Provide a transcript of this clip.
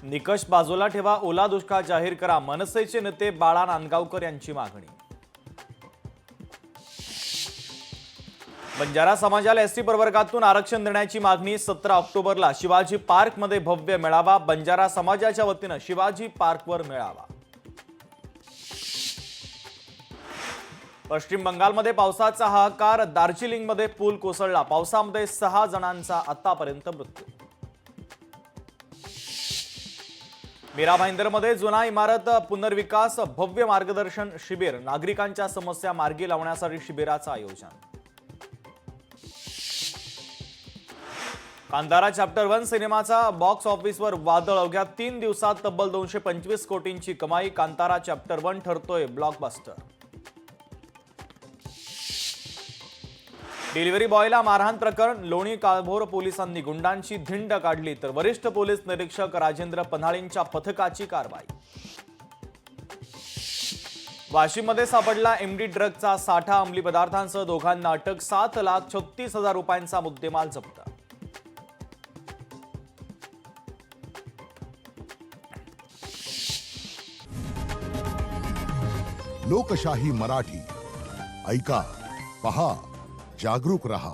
निकष बाजूला ठेवा, ओला दुष्काळ जाहीर करा, मनसेचे नेते बाळा नांदगावकर यांची मागणी. बंजारा समाजाला एसटी प्रवर्गातून आरक्षण देण्याची मागणी. 17 ऑक्टोबरला शिवाजी पार्कमध्ये भव्य मेळावा. बंजारा समाजाच्या वतीनं शिवाजी पार्कवर मेळावा. पश्चिम बंगालमध्ये पावसाचा हाहाकार. दार्जिलिंगमध्ये पूल कोसळला. पावसामध्ये 6 जणांचा आतापर्यंत मृत्यू. मीरा भाईंदरमध्ये जुना इमारत पुनर्विकास भव्य मार्गदर्शन शिबिर. नागरिकांच्या समस्या मार्गी लावण्यासाठी शिबिराचं आयोजन. कांतारा चॅप्टर 1 सिनेमाचा बॉक्स ऑफिसवर वादळ. अवघ्या 3 दिवसात तब्बल 225 कोटींची कमाई. कांतारा चॅप्टर 1 ठरतोय ब्लॉकबस्टर. डिलिव्हरी बॉयला मारहाण प्रकरण. लोणी काळभोर पोलिसांनी गुंडांची धिंड काढली, तर वरिष्ठ पोलीस निरीक्षक राजेंद्र पन्हाळींच्या पथकाची कारवाई. वाशीमध्ये सापडला एमडी ड्रगचा साठा. अंमली पदार्थांसह दोघांना अटक. 7,36,000 रुपयांचा मुद्देमाल जप्त. लोकशाही मराठी ऐका, पहा, जागरूक रहा.